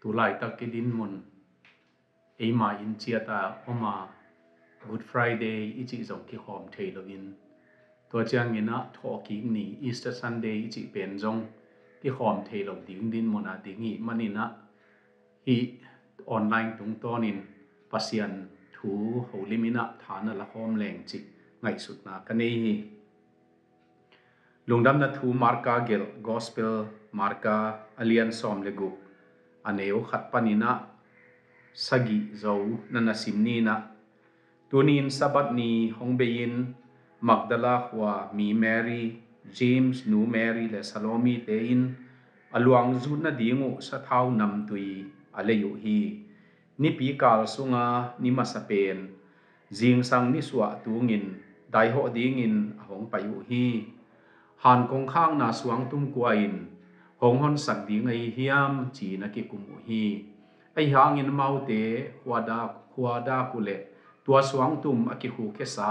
tulai ta cái din mun ấy mà in chia ta oma Good Friday ichi zong ki khom thei lovin to chang ina tho ki ni Easter Sunday ichi pen zong ki khom thei lo ding din mona dingi manina hi online tung tonin pasian thu holimina thana la khom leng chi ngai sut na kanei hi lungdam na thu marka gel gospel marka alian som legu aneu khat panina sagi zo nana simni na tunin sabat ni hongbein Magdala khwa mi Mary James nu Mary le Salome te in aluang zu na dingu sa thau nam tui aleyu hi ni pi kal sunga ni masapen jing sang ni suwa tungin dai ho dingin ahong payu hi han kong khang na suang tum kwain hong hon sak ding ai hiam chi na ki kum hi ai hangin maute huada kule tua suang tum aki hu ke sa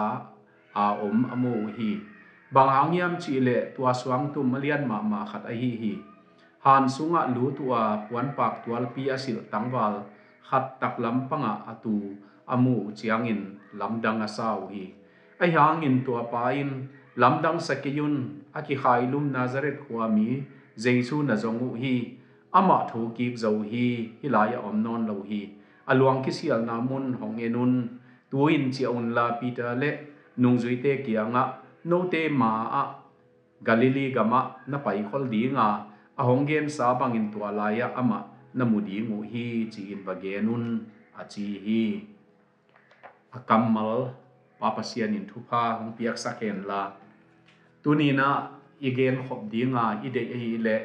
a amu hi bang hangiam chi le tua suang tum malian ma khat a hi han sunga lu tua puan pak tual pi asil tangwal khat tak lam panga atu amu chiangin lamdang asau hi ai hangin tua pain lamdang sakiyun aki khailum Nazareth khwami Jesu na zongu hi ama thu ki zo hi hilaya omnon lo hi aluang ki sial namun hongenun tuin chi on la Peter le nungzuite kianga no te ma a Galilee gama na pai khol dinga ahonggen sa bangin tualaya ama namudi ngu hi chi in bagenun achi hi akamal papasian in thupa hong piak saken la tunina igen khop dinga ide hi le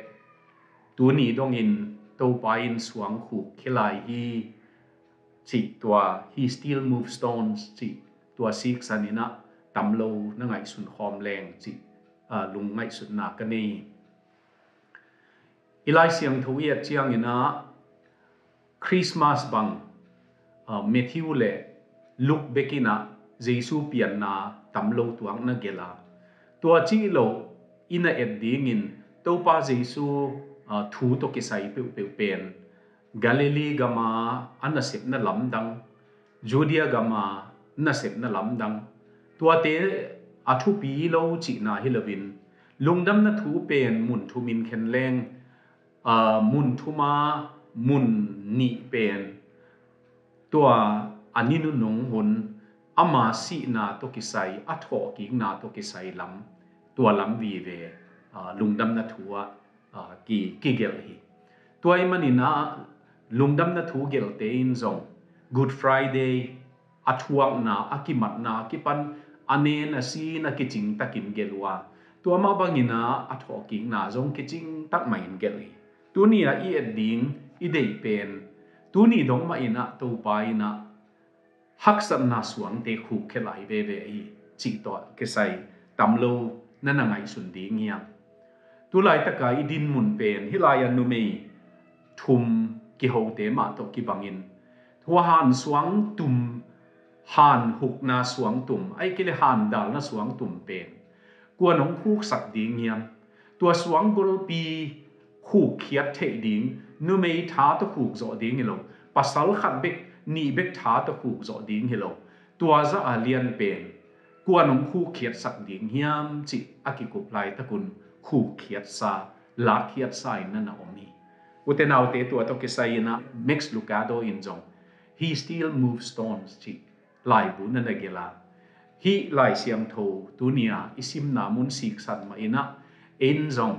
tuni dongin to pain suang khu khilai hi chi tua he still move stones chi tua sik sanina tamlo na ngai sun khom leng chi lung ngai sun na kani ilai siang thuia chiang ina Christmas bang Matthew le Luke bekina Jesu pian na tamlo tuang na gela tua chi lo ina dingin to pa Jesu thu to kisai pe pen Galilee gama anasip na lamdang Judea gama nasip na lamdang tua te athu pi lo chi na hilovin lungdam na thu pen mun thu min khen leng mun thuma mun ni pen tua aninu nong hun ama si na to kisai atho ki na to kisai lam tua lam vi ve lungdam na thuwa ki gel hi tuai manina lungdam na thu gel te in zong Good Friday athuak na akimat na kipan ane na si na kiching takin gelwa tua ma bangina atho ki na zong kiching tak main gel hi tunia i ding i dei pen tuni dong ma ina to pa ina haksam na suang te khu khelai ve ve hi chi to kesai tamlo nana ngai sun ding ngiam tu lai taka idin mun pen hilaya nu mei thum ki ho te ma to ki bangin thua han suang tum han huk na suang tum ai kile han dal na suang tum pen kwa nong khuk sak ding ngiam tua suang gol pi khuk khiat the ding nu mei tha to khuk zo ding lo pasal khat bek ni bek tha to khuk zo ding hilo tua za alian pen kwa nong khuk khiat sak ding hiam chi akikup lai takun khu khiat sa la khiat sa in na omi utenaw te tu to ke sayina Max Lucado in jong he still moves stones chi lai bu na gela hi lai siam tho tunia isim na mun sik san ma ina in jong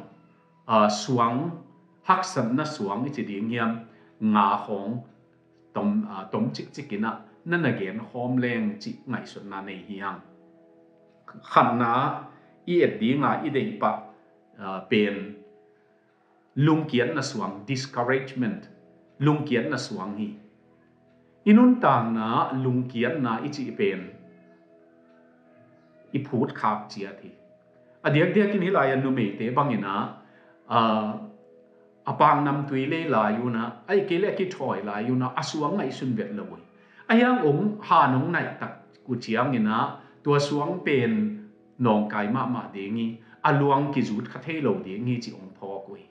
suang hak san na suang chi ding hiam nga hong tom chikina na gen hom leng chi ngai sun na nei hiang khan na i dinga i dei pa pen lung kian na suang discouragement lung kian na suang hi inun tang na lung kian na ichi pen i phut khap chia thi adiak dia kin hilaya nu me te bangina apang nam tui le la yu na ai ke le ki thoi la yu na asuang ngai sun vet loi ayang ha nong nai tak ku chiang ina tua suang pen nong kai ma dingi aluang ki zut khathei lo dingi chi ong tho koi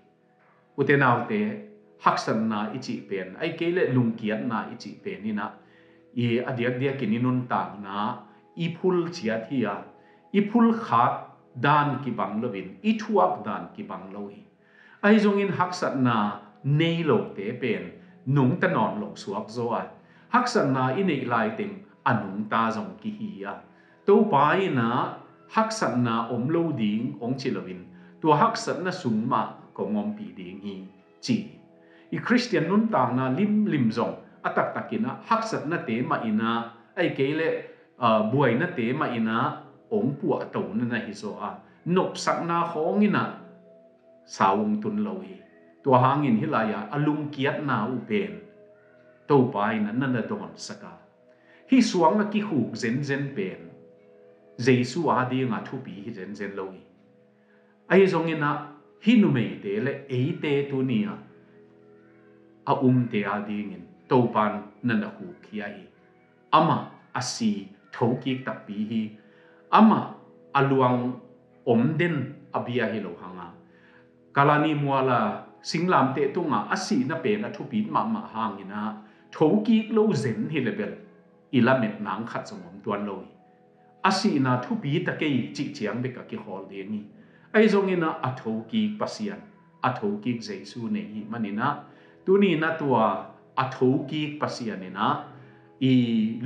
utenaw te haksan na ichi pen ai kele lungkiat na ichi pen ina i adiak dia kininun tang na ipul chia thia ipul khat dan ki bang lovin ithuak dan ki bang lo hi ai zong in haksat na nei lo te pen nung ta non lo suak zo a haksat na inei lai ting anung ta zong ki hi a to pai na haksat na om lo ding ong chi lovin tua haksat na sungma ko ngom pi ding hi chi i Christian nun tang na lim zong atak takina haksat na te ma ina ai kele buai na te ma ina ong puwa to na hi zo a nop sak na khong ina sawung tun lo hi tua hangin hilaya alung kiat na u pen to pai na na don saka hi suang na ki huk zen pen Jesu adi nga thu pi hi zen lo hi ai zong ina hi nu mei te le e te tu nia a te adi ngin to pan na na hu khia hi ama asi thoki tak pi hi ama aluang den abia hi lo hanga kalani muala singlam te tunga asi na pe na thu pi ma hangina thoki lo zen hi level ilamet nang khat songom tuan lo hi asi na thu pi ta ke chi chiang be ka ki hol de ni ai zong ina a thoki pasian a thoki Jesu ne hi manina tuni na tua a thoki pasian ina i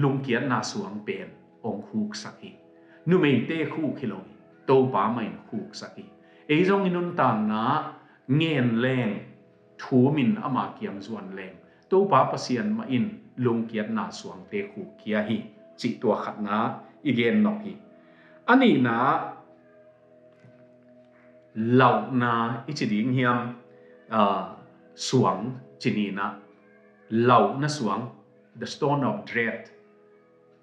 lungkian na suang pen ong huk saki nu mei te khu khiloi to pa mai huk saki ei zong inun tang na ngen leng thu min ama kiam zuan leng to pa pasian ma in lungkian na suang te khu kia hi chi tua khat na igen no hi ani na lau na ichi ding hiam suang chini na lau na suang the stone of dread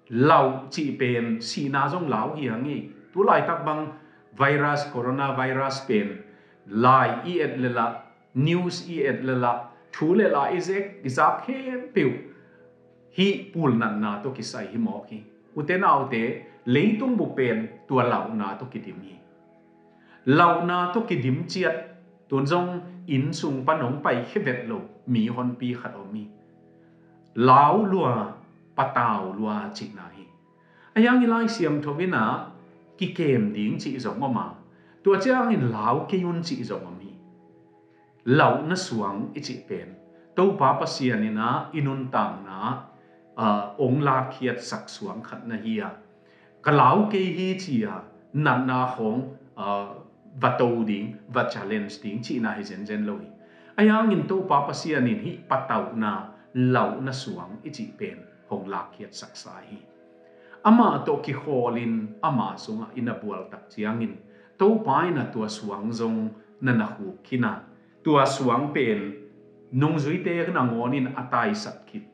lau chi pen si na zong lau hi hangi tu lai tak bang virus coronavirus pen lai i et lela news i et lela thu le la izek izak he piu hi pul nan na to ki sai hi mo ki uten autte leitung bu pen tua lau na to ki dim hi lau na to ki dim chiat tun zong in sung panong pai khebet lo mi hon pi khat omi lau lua patao lua chi na hi ayang ilai siam thovina ki kem ding chi zong ma tua chang in lau ke yun chi zong mi lau na suang ichi pen to pa pasian ina inun tang na ong la khiat sak suang khat na hi a ka lau ke hi chi a nan na khong vato ding va challenge ding chi na hi zen lo hi ayang in to pa pasian in hi patau na lau na suang ichi pen hong la khiat sak sa hi ama to ki kholin ama sunga ina bual tak chiangin to pai na tua suang zong na na hu khina tua suang pen nung zui te na ngonin atai sat khit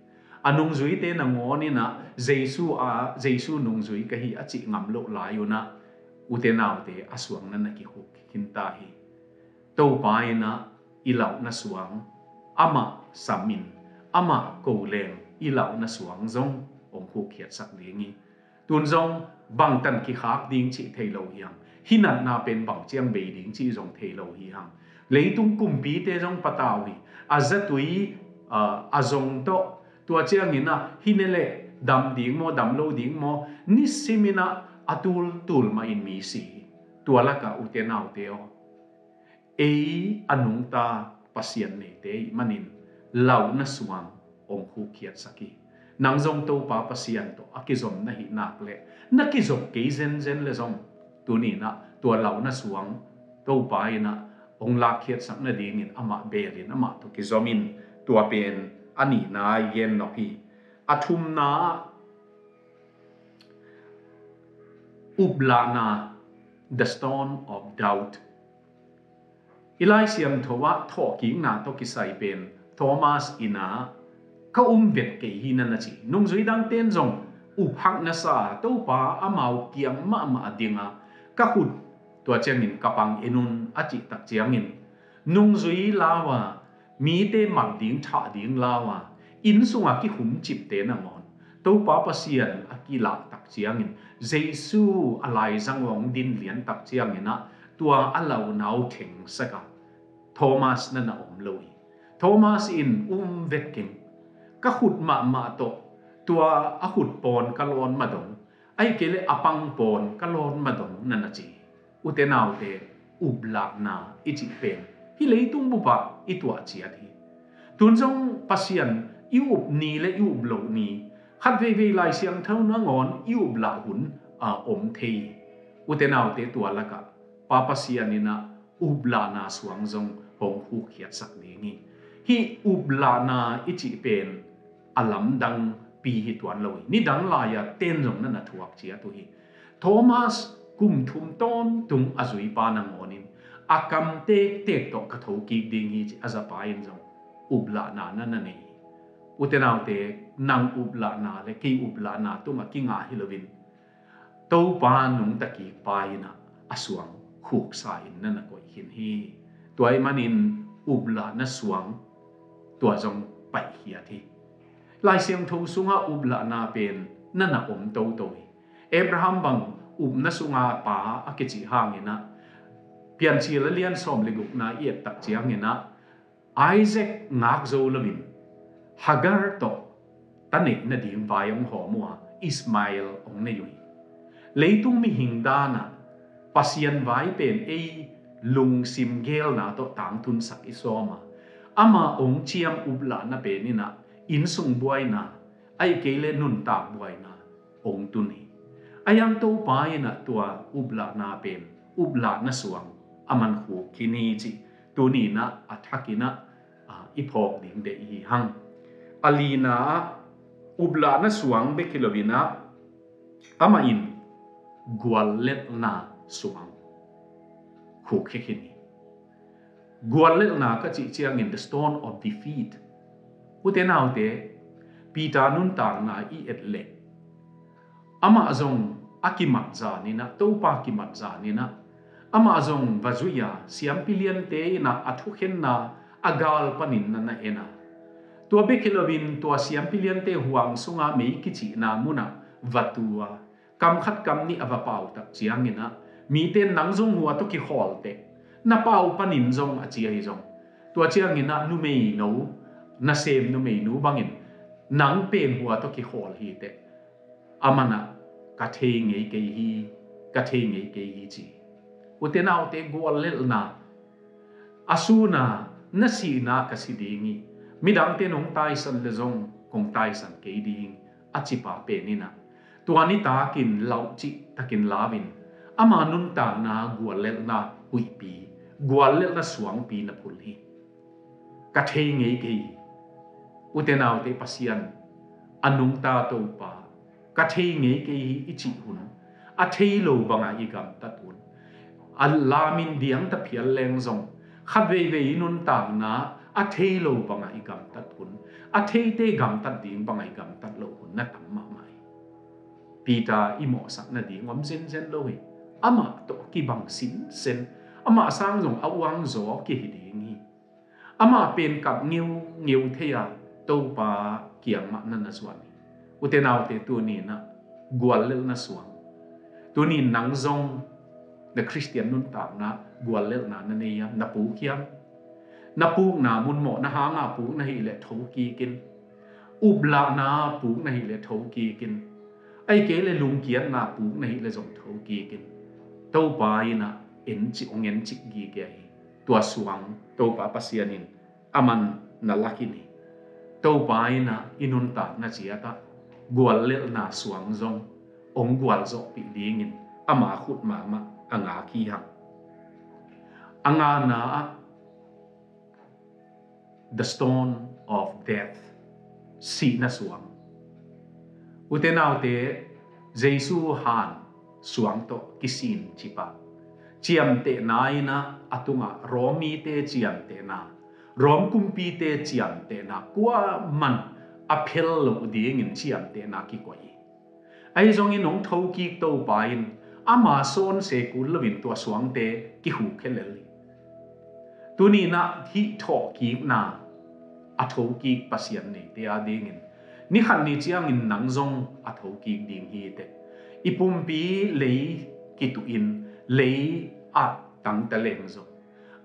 anung zui te na ngonina Jesu nung zui ka hi achi ngam lo layuna utenaw te aswang na ki hu kinta hi to pai na ilaw na suang ama samin ama koleng ilaw na suang zong ong hu khiat sak lengi tun zong bang tan ki khak ding chi theilo hiang hinan na pen bang chiang be ding chi zong theilo hi hang leitung kumpi te zong pataw hi azatui azong to tua chiang ina hinele dam ding mo dam lo ding mo nisimina atul tul ma in mi si tua la ka utenaw teo ei anung ta pasien ne te manin lau na suang ong hu khiat saki nang zong to pa pasian to akizom na hi nak le nakizom ke zen le zong tu ni na tua lau na suang to pa ina ong la khiat sak na ding in ama belin ama to kizomin tua pen ani na yen no hi athum na ubla na the stone of doubt Elysium thowa thoking na to kisai pen Thomas ina ka vet ke hina na chi nung zui dang ten zong hak na sa to pa amau kiang ma dinga ka khut to changin kapang enun achi tak chiangin nung zui lawa mi te mak ding tha ding lawa in sunga ki hum chip te na ngon to pa pasian akila tak chiangin Jesu alai zangwong din lian tak chiangina tua alau nau theng saka Thomas na om loi Thomas in vetking ka khut ma to tua a khut pon kalon madong ai kele apang pon kalon madong nana chi utenau te ubla na ichi pen hi leitung bu ba itwa chi ati tunjong pasian iup ni le iup lo ni khat ve lai siang thau na ngon iup la hun a om thei utenau te tua laka pa pasianina ubla na suang jong hong hu khiat sak ni hi ubla na ichi pen alam dang pi hi tuan loi ni dang la ya ten jong na thuak chia tu hi Thomas kum thum ton tung azui pa na ngonin akam te to ka tho ki ding hi azapa in jong ubla na nei utenau te nang ubla na le ki ubla na tu ma ki nga hilovin to pa nung ta ki pa ina aswang khuk sa in na ko hin hi toy manin ubla na suang tua jong pai hi thi lai siang tho sunga ubla na pen na om to toi Abraham bang na sunga pa akichi hangena pian chi la lian som le guk na yet tak chiang ina Isaac ngak zo lovin Hagar to tanik na dim vayong ho mua Ismail ong na yui leitung mi hingdana pasian vai pen lung sim gel na to tang thun sak isoma ama ong chiam ubla na penina in sung buai na ai kele nun ta buai na ong tuni ayang to pai na tua ubla na pen ubla na suang aman khu kini chi tuni na athakina ipok ding de hi hang alina ubla na suang be kilovina ama in gwallet na suang khu khekini gwallet na ka chi chiang in the stone of defeat utenau te pita nun ta na I etle ama zong akimat za ni na to pa kimat za ni na ama zong vazuya siam pilian te na athu khen na agal panin na ena tua bekilovin tua siam pilian te huang sunga mei kichi na muna vatua kam khat kam ni ava pau tak chiang ina mi ten nang zong huwa to ki hol te na pau panin zong achia hi zong tua chiang ina nu mei no na sem nu mei nu bangin nang pen huwa to ki hol hi te amana ka the ngei ke hi chi utenau te gol lel na asuna na si na ka si dingi midang te nong tai san le zong kong tai san ke ding achipa pe ni na tuani ta kin lau chi takin lavin ama nun ta na gol lel na hui pi gol lel na suang pi na phul hi ka the ngei ke utenau te pasian anung ta to pa ka the ngei ke hi ichi hun a thei lo banga I gam ta tun al lamin diang ta phial leng zong khat ve nun ta na a thei lo banga I gam ta tun a thei te gam ta ding banga I gam ta lo hun na tam ma mai pita imo sak na ding om zen lo hi ama to ki bang sin sen ama sang zong awang zo ki hi ding hi ama pen kap ngiu theya to pa kiang ma na swani utenau te tu ni na gwal lel na suang tu ni nang zong the Christian nun ta na gwal lel na ne ya na pu kiam na pu na mun mo na hanga pu na hi le tho ki kin ubla na pu na hi le tho ki kin ai ke le lung kian na pu na hi le zong tho ki kin to pa ina en chi ongen chi gi ge hi tua suang to pa pasianin aman na lakini to pa ina inun ta na chiata gwal lel na suang zong ong gwal zo pi dingin ama khut ma anga ki hang anga na the stone of death si na suang utenau te Jesu han suang to kisin chipa chiam te naina atunga romi te chiam te na rom kumpi te chiam te na kwa man aphel lo ding in chiam te na ki koi ai zong in ong thau ki to pain ama son se kul lovin to suang te ki hu kheleli tuni na hi tho ki na a thau ki pasian nei te a ding in ni khan ni chiang in nang zong a thau ki ding hi te ipum pi lei ki tu in lei a tang ta leng zo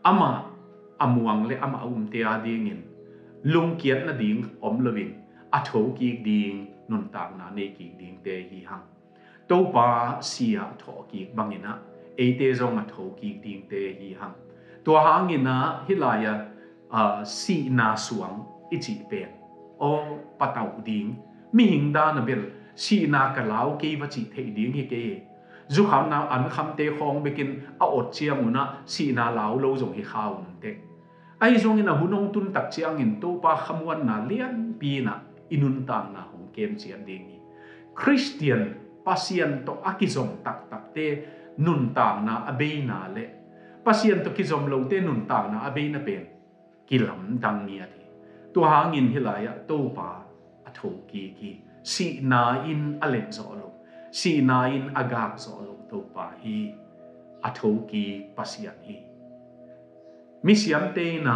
ama amuang le ama te a ding in lung kiat na ding om lovin a tho ki ding nun tak na ne ki ding te hi hang to pa sia tho ki bangina e te zong a tho ki ding te hi hang to hangina hilaya si na suang ichi pen o patau ding mi hing da na bel si na ka lau ke wa chi thei ding hi ke zu kham na an kham te khong bekin a ot chiang una si na lau lo zong hi khaw nun te ai zong ina hunong tun tak chiang in to pa khamwan na lian pi na inun tang na hong kem chian ding ni Christian pasien to akizom tak tak te nun tang na abei na le pasien to kizom lo te nun tang na abei na pen kilam dang nia thi to hangin hilaya to pa atho ki si na in alen zo lo si na in agak zo lo to pa hi atho ki pasien hi mi siam te na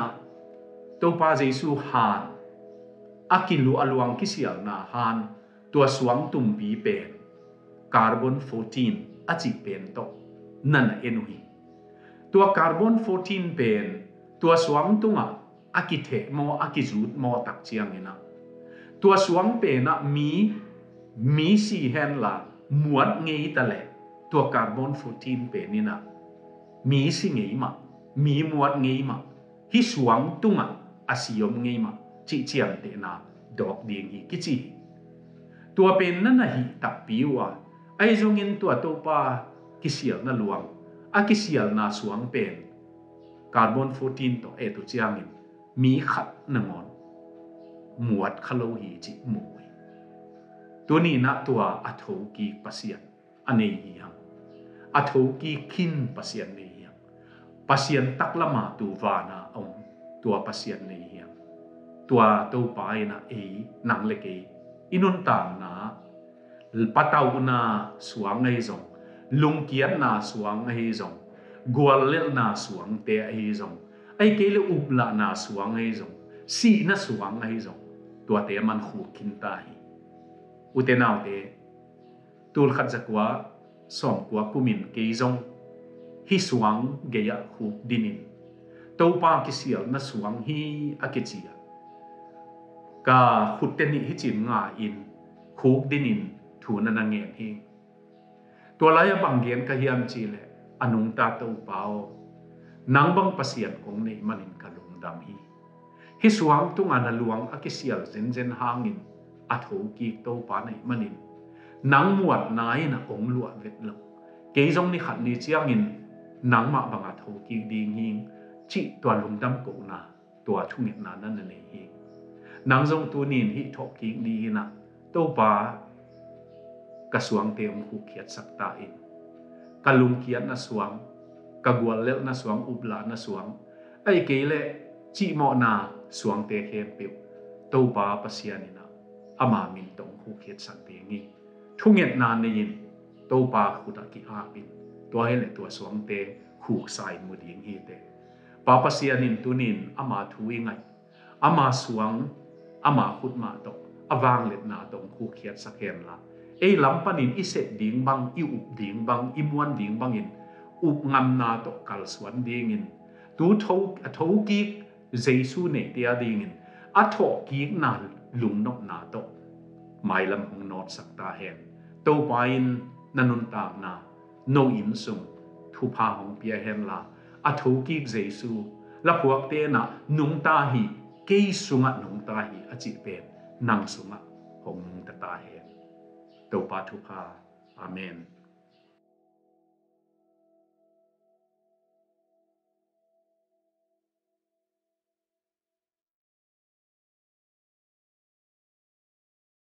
to pa Jesu han akilu aluang kisial na han tua suang tum pi pen carbon 14 achi pen to nan enuhi tua carbon 14 pen tua suang tunga akithe mo akizut mo tak chiang ina tua suang pe na mi si hen la muat ngei ta le tua carbon 14 pe ni na mi si ngei ma mi muat ngei ma hi suang tunga asiom ngei ma chi chiang te na dok ding hi kichi tua pen na na hi tak piwa ai zongin tua to pa kisial na luang a kisial na suang pen carbon 14 to e to chiang in mi khat na ngon muat khalo hi chi mui tu ni na tua atho ki pasian anei hi hang atho ki khin pasian nei hi pasian taklama tu wana ong tua pasian nei hi tua to pai na e nang le ke inun tang na patau na suang ei zong lung kian na suang ei zong gwal le na suang te ei zong ai ke le upla na suang ei zong si na suang ei zong tua te man khu kin ta hi utenau te tul khat zakwa som kwa kumin ke zong hi suang geya khu dinin to pa kisial na suang hi akechia ka khuteni hi chin nga in khuk dinin thuna na nge hi to laya banggen ka hiam chi le anung ta to pao nang bang pasian kong nei manin kalung dam hi suang tunga na luang akisial zen hangin atho ki to pa nei manin nang muat nai na ong lua vet lo ke jong ni khat ni chiang in nang ma bang atho ki ding hing chi to lung dam ko na to thungit na nan nei hi nang jong tu nin hi thok ki ni na to pa ka suang te ong khu khiat sak ta in kalung kiat na suang kagwal lel na suang ubla na suang ai ke le chi mo na suang te khem pe to pa pasian ina ama min tong khu khiat sak pe ngi thunget na nin to pa khu ta ki a pin to hele to suang te khu sai mu ding hi te pa pasian in tunin ama thui ngai ama suang ama khut ma to awang let na tong khu khiat sak hem la ei lampanin iset ding bang i up ding bang i muan ding bang in up ngam na to kal swan ding in tu tho ki Jesu ne tia ding in a tho ki na lung nok na to mai lam hong not sak ta hen to pain nanun ta na no in sum thu pa hong pia hen la a tho ki Jesu la puak te na nung ta hi ke sunga nung ta hi a chi pen nang sunga hong ta ta hen to pa thu pa amen